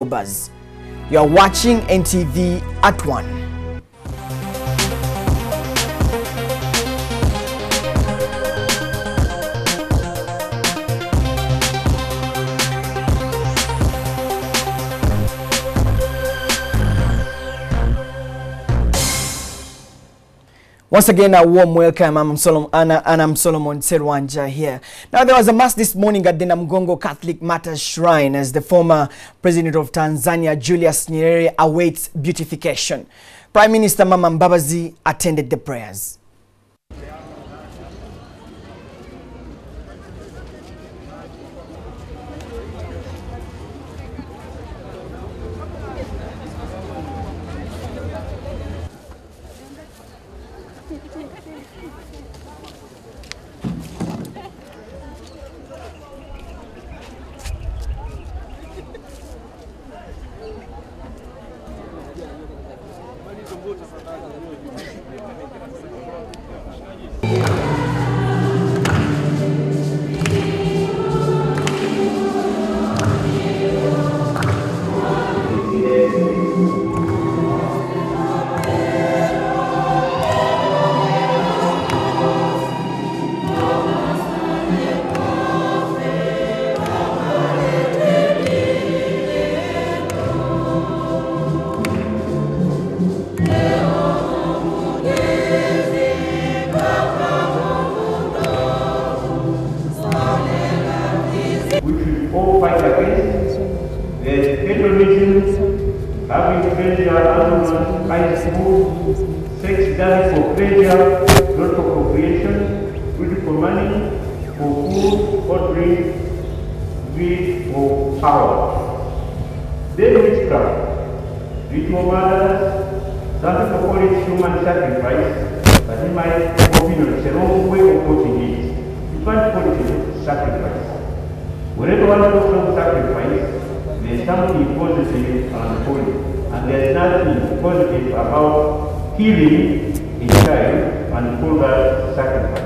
YouTubers. You are watching NTV at 1. Once again, a warm welcome. I'm Solomon Serwanja here. Now, there was a mass this morning at the Ntvuganda Catholic Martyrs Shrine as the former President of Tanzania, Julius Nyerere, awaits beatification. Prime Minister Mama Mbabazi attended the prayers. All fight against the hedonism, having pleasure out high school, sex done for pleasure, not for procreation, good for money, for food or drink, greed or power. Then witchcraft, ritual murders, some people call it human sacrifice, but in my opinion, it's a wrong way of putting it. You can't call it sacrifice. Whenever one talks about sacrifice, there's something positive and holy. And there's nothing positive about killing a child and call that sacrifice.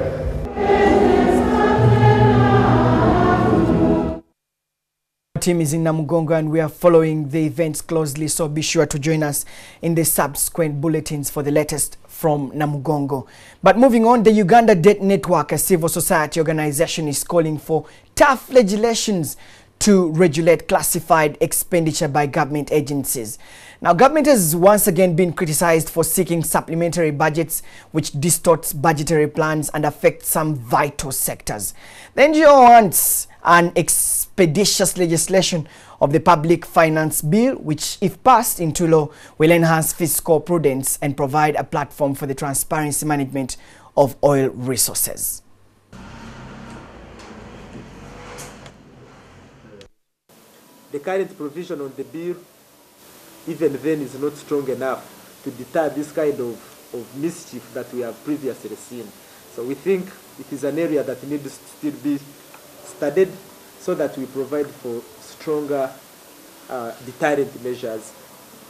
Team is in Ntvuganda and we are following the events closely, so be sure to join us in the subsequent bulletins for the latest from Ntvuganda. But moving on, the Uganda Debt Network, a civil society organization, is calling for tough legislations to regulate classified expenditure by government agencies. Now, government has once again been criticized for seeking supplementary budgets which distorts budgetary plans and affect some vital sectors. The NGO wants an expeditious legislation of the Public Finance Bill, which, if passed into law, will enhance fiscal prudence and provide a platform for the transparency management of oil resources. The current provision on the bill, even then, is not strong enough to deter this kind of mischief that we have previously seen. So we think it is an area that needs to still be studied so that we provide for stronger deterrent measures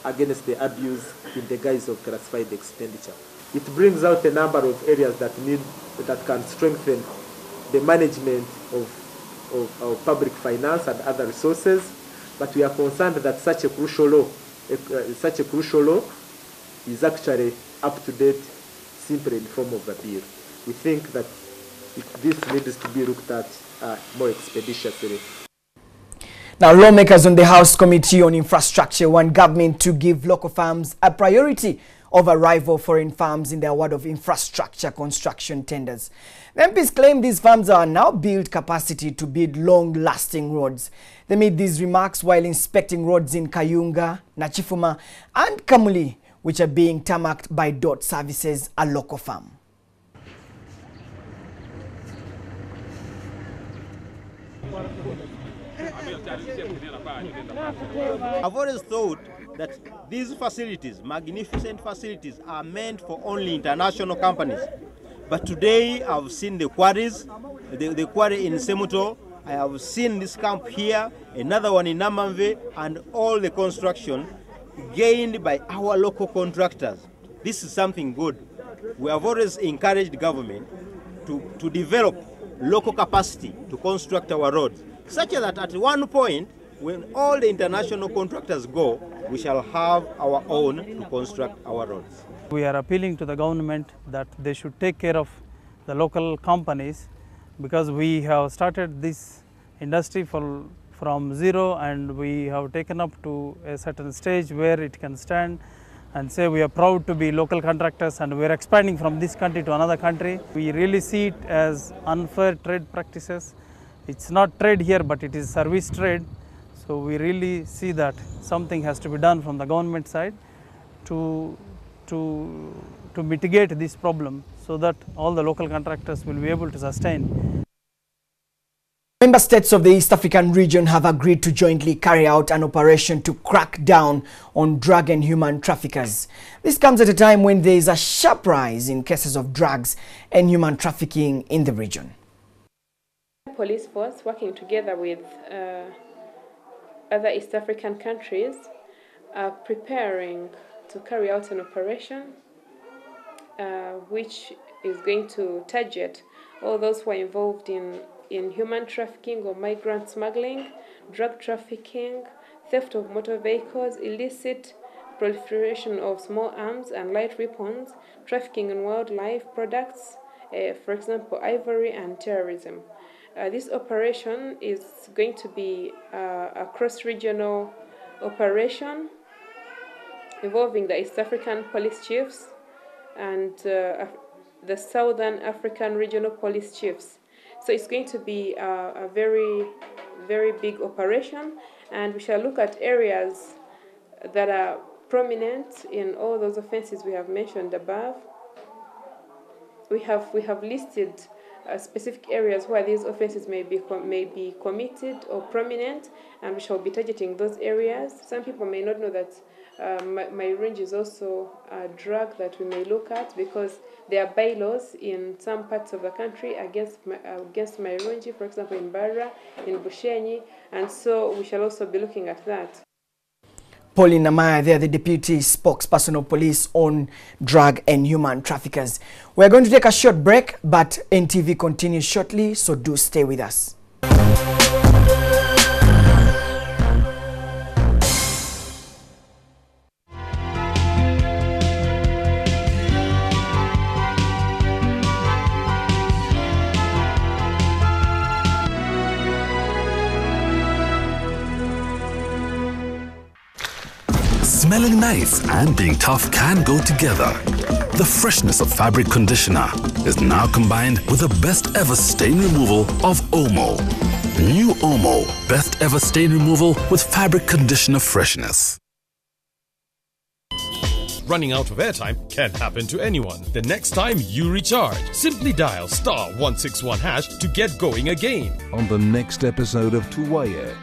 against the abuse in the guise of classified expenditure. It brings out a number of areas that can strengthen the management of public finance and other resources, but we are concerned that such a crucial law is actually up to date simply in the form of a bill. We think that this needs to be looked at more expeditiously. Now, lawmakers on the House Committee on Infrastructure want government to give local firms a priority over rival foreign firms in the award of infrastructure construction tenders. The MPs claim these firms are now built capacity to build long-lasting roads. They made these remarks while inspecting roads in Kayunga, Nachifuma and Kamuli, which are being tarmacked by Dot Services, a local firm. I've always thought that these facilities, magnificent facilities, are meant for only international companies. But today I've seen the quarries, the quarry in Semuto, I have seen this camp here, another one in Namamve, and all the construction gained by our local contractors. This is something good. We have always encouraged government to develop local capacity to construct our roads, such that at one point when all the international contractors go, we shall have our own to construct our roads. We are appealing to the government that they should take care of the local companies, because we have started this industry from zero, and we have taken up to a certain stage where it can stand and say we are proud to be local contractors, and we are expanding from this country to another country. We really see it as unfair trade practices. It's not trade here, but it is service trade. So we really see that something has to be done from the government side to mitigate this problem, so that all the local contractors will be able to sustain. Member states of the East African region have agreed to jointly carry out an operation to crack down on drug and human traffickers. This comes at a time when there is a sharp rise in cases of drugs and human trafficking in the region. Police force, working together with other East African countries, are preparing to carry out an operation which is going to target all those who are involved in human trafficking or migrant smuggling, drug trafficking, theft of motor vehicles, illicit proliferation of small arms and light weapons, trafficking in wildlife products, for example, ivory, and terrorism. This operation is going to be a cross-regional operation involving the East African police chiefs and the Southern African regional police chiefs. So it's going to be a very, very big operation, and we shall look at areas that are prominent in all those offenses we have mentioned above. We have listed specific areas where these offenses may be committed or prominent, and we shall be targeting those areas. Some people may not know that Mairungi is also a drug that we may look at, because there are bylaws in some parts of the country against Mairungi, for example in Barra, in Bushenyi, and so we shall also be looking at that. Pauline Namaya, they are the deputy spokesperson of police on drug and human traffickers. We're going to take a short break, but NTV continues shortly, so do stay with us. Smelling nice and being tough can go together. The freshness of fabric conditioner is now combined with the best ever stain removal of Omo. New Omo, best ever stain removal with fabric conditioner freshness. Running out of airtime can happen to anyone. The next time you recharge, simply dial *161# to get going again. On the next episode of Tuwaye.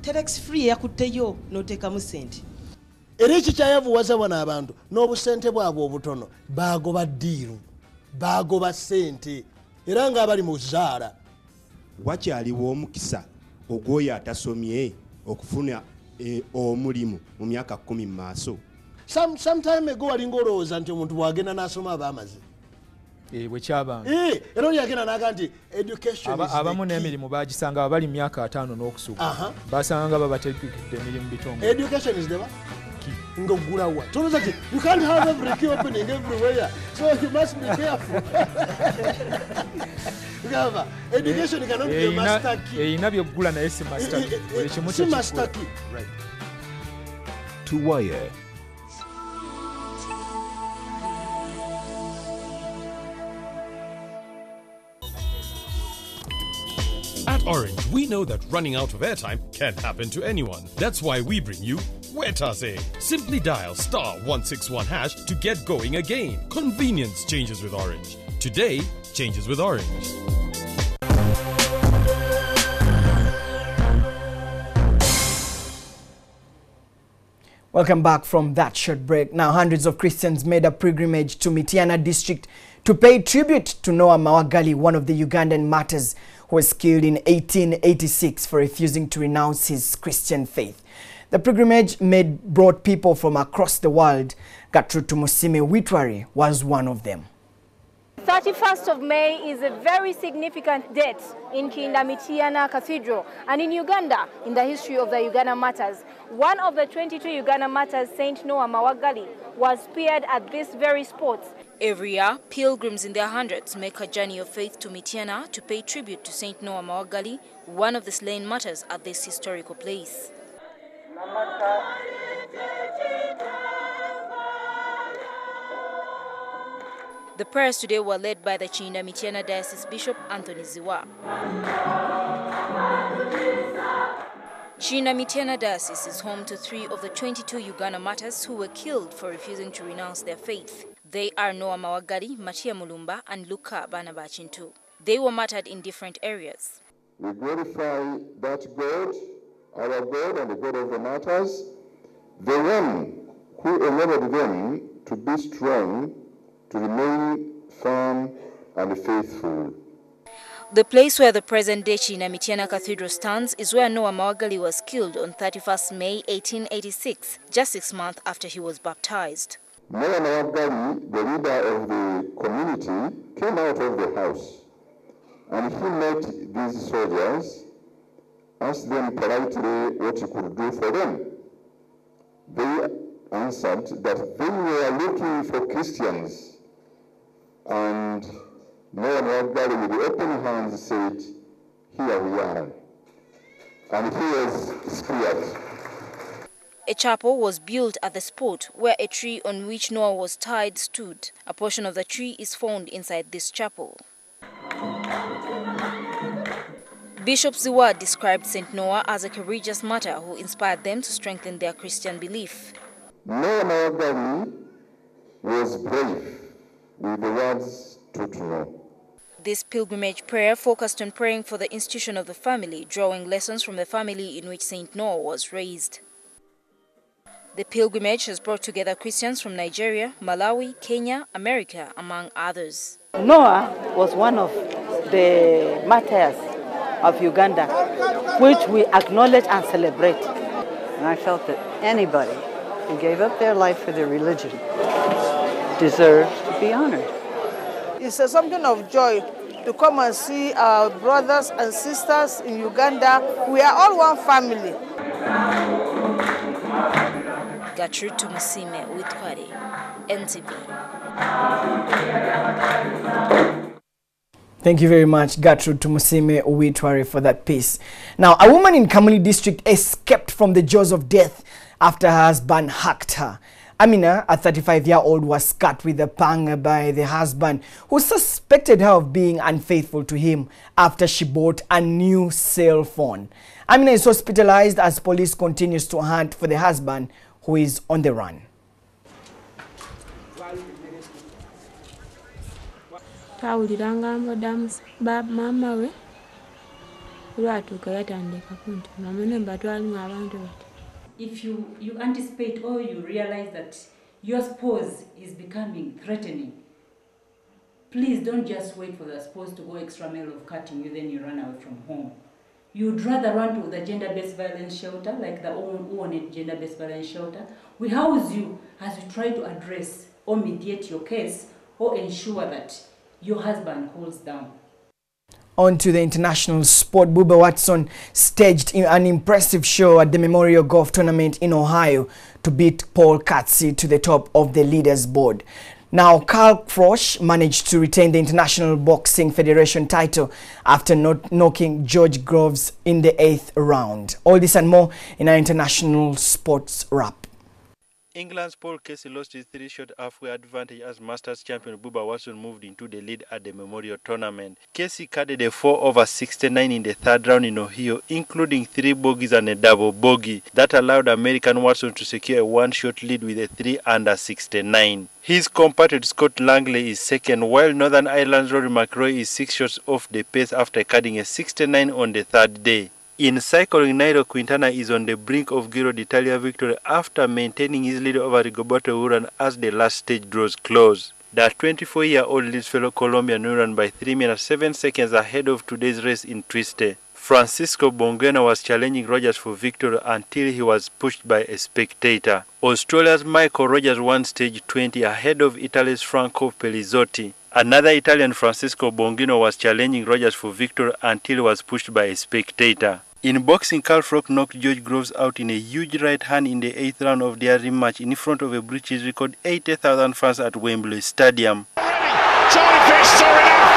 Telex free yakutteyo n'oteekamu ssente. Era ekikyayavuwaza bano abantu n'obusente bwabwe obutono baagoba ddiiru, baagoba ssente, era ng'abali mu zzaala. Wakyaliwo omukisa ogw'oyo atasomye okufuna omulimu mu myaka 10 mu maaso. Sometime ago walinga olowooza nti omuntu bw'agenda n'asoma aba amaze. Bwekyabanga era oli yagenda n'aga nti education is abamu n'emirimu baagisanga abali myaka 5 n'okusuga basanga babateekekidde emirimu bitongole. Education is the one ng'oggulawa tolooza ti you can't have every key opening everywhere, so you must be careful. Gava education cannot be a master key. Eyina by'oggula naye si master key. Buli kimu si master key. Right. Tuwaye. At Orange, we know that running out of airtime can happen to anyone. That's why we bring you Wetase. Simply dial *161# to get going again. Convenience changes with Orange. Today changes with Orange. Welcome back from that short break. Now, hundreds of Christians made a pilgrimage to Mityana district to pay tribute to Noah Mawagali, one of the Ugandan martyrs who was killed in 1886 for refusing to renounce his Christian faith. The pilgrimage brought people from across the world. Gatrutu Musime Witwari was one of them. 31st of May is a very significant date in Ntvuganda Cathedral and in Uganda in the history of the Uganda Martyrs. One of the 22 Uganda Martyrs, Saint Noah Mawagali, was speared at this very spot. Every year, pilgrims in their hundreds make a journey of faith to Mityana to pay tribute to Saint Noah Mawagali, one of the slain martyrs at this historical place. The prayers today were led by the Mityana Diocese Bishop Anthony Ziwa. Mityana Diocese is home to 3 of the 22 Uganda martyrs who were killed for refusing to renounce their faith. They are Noah Mawagali, Matia Mulumba, and Luka Banabachintu. They were martyred in different areas. We glorify that God, our God and the God of the martyrs, the one who enabled them to be strong, to remain firm and faithful. The place where the present-day Mityana Cathedral stands is where Noah Mawagali was killed on 31st May 1886, just 6 months after he was baptized. Noah Mawagali, the leader of the community, came out of the house and he met these soldiers, asked them politely what he could do for them. They answered that they were looking for Christians, and Noah Mawagali with open hands said, "Here we are." And he was speared. A chapel was built at the spot where a tree on which Noah was tied stood. A portion of the tree is found inside this chapel. Bishop Ziwa described St. Noah as a courageous martyr who inspired them to strengthen their Christian belief. Noah Mawagali was brave with the words "Tutuno." This pilgrimage prayer focused on praying for the institution of the family, drawing lessons from the family in which St. Noah was raised. The pilgrimage has brought together Christians from Nigeria, Malawi, Kenya, America, among others. Noah was one of the martyrs of Uganda, which we acknowledge and celebrate. And I felt that anybody who gave up their life for their religion deserves to be honored. It's something of joy to come and see our brothers and sisters in Uganda. We are all one family. Gertrude Tumusime with Kwari, NTV. Thank you very much, Gertrude Tumusime Uitwari, for that piece. Now, a woman in Kamuli district escaped from the jaws of death after her husband hacked her. Amina, a 35-year-old, was cut with a pang by the husband, who suspected her of being unfaithful to him after she bought a new cell phone. Amina is hospitalized as police continues to hunt for the husband, who is on the run. If you anticipate or you realize that your spouse is becoming threatening, please don't just wait for the spouse to go extra mile of cutting you, then you run away from home. You'd rather run to the gender-based violence shelter, like the own gender-based violence shelter. We house you as you try to address or mediate your case or ensure that your husband cools down. On to the international sport. Bubba Watson staged an impressive show at the Memorial Golf Tournament in Ohio to beat Paul Katzi to the top of the leaders board. Now, Carl Frosch managed to retain the International Boxing Federation title after knocking George Groves in the 8th round. All this and more in our international sports wrap. England's Paul Casey lost his 3-shot halfway advantage as Masters champion Bubba Watson moved into the lead at the Memorial Tournament. Casey carded a 4/69 in the 3rd round in Ohio, including 3 bogeys and a double bogey. That allowed American Watson to secure a 1-shot lead with a 3/69. His compatriot Scott Langley is second, while Northern Ireland's Rory McIlroy is 6 shots off the pace after carding a 69 on the 3rd day. In cycling, Nairo Quintana is on the brink of Giro d'Italia victory after maintaining his lead over Rigoberto Urán as the last stage draws close. The 24-year-old leads fellow Colombian Urán by 3 minutes 7 seconds ahead of today's race in Twiste. Francisco Bongeno was challenging Rogers for victory until he was pushed by a spectator. Australia's Michael Rogers won stage 20 ahead of Italy's Franco Pellizotti. Another Italian, Francisco Bongeno, was challenging Rogers for victory until he was pushed by a spectator. In boxing, Carl Froch knocked George Groves out in a huge right hand in the 8th round of their rematch in front of a British record 80,000 fans at Wembley Stadium. Charlie Fish saw enough!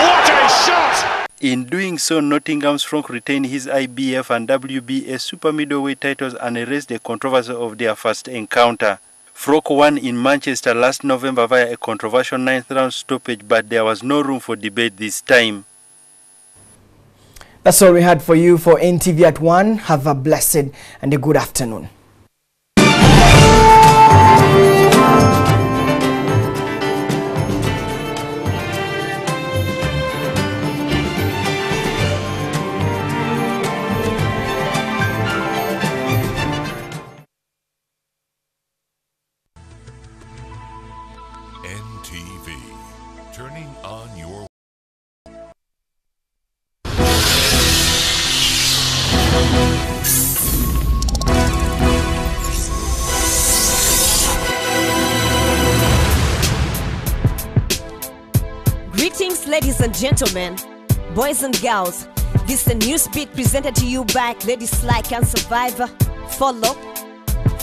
What a shot! In doing so, Nottingham's Froch retained his IBF and WBA super middleweight titles and erased the controversy of their first encounter. Froch won in Manchester last November via a controversial 9th round stoppage, but there was no room for debate this time. That's all we had for you for NTV at 1. Have a blessed and a good afternoon. NTV, turning on your Greetings, ladies and gentlemen, boys and girls. This is a news beat presented to you by Ladies Like and Survivor. Follow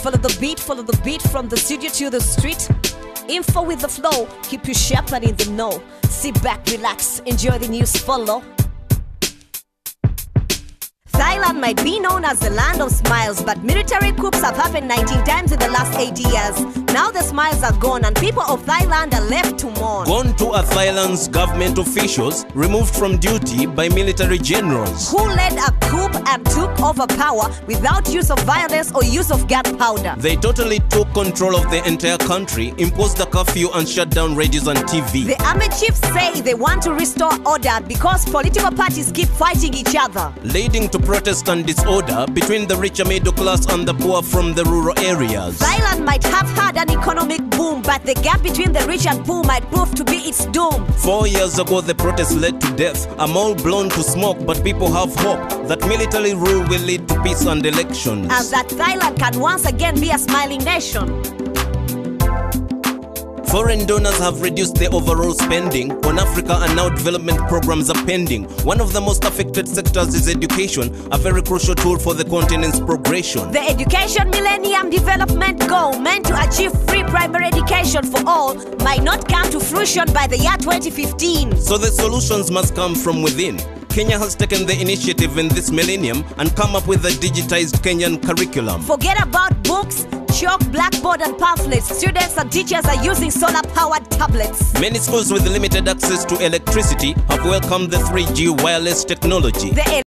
the beat from the studio to the street. Info with the flow, keep you sharp and in the know. Sit back, relax, enjoy the news, follow. Thailand might be known as the land of smiles, but military coups have happened 19 times in the last 8 years. Now the smiles are gone and people of Thailand are left to mourn. Gone to are Thailand's government officials, removed from duty by military generals, who led a coup and took over power without use of violence or use of gunpowder. They totally took control of the entire country, imposed a curfew and shut down radios and TV. The army chiefs say they want to restore order because political parties keep fighting each other, leading to protest and disorder between the richer middle class and the poor from the rural areas. Thailand might have had an economic boom, but the gap between the rich and poor might prove to be its doom. 4 years ago the protest led to death, a mall blown to smoke, but people have hope that military rule will lead to peace and elections, and that Thailand can once again be a smiling nation. Foreign donors have reduced their overall spending on Africa, and now development programs are pending. One of the most affected sectors is education, a very crucial tool for the continent's progression. The Education Millennium Development Goal, meant to achieve free primary education for all, might not come to fruition by the year 2015. So the solutions must come from within. Kenya has taken the initiative in this millennium and come up with a digitized Kenyan curriculum. Forget about books, chalk, blackboard and pamphlets. Students and teachers are using solar-powered tablets. Many schools with limited access to electricity have welcomed the 3G wireless technology.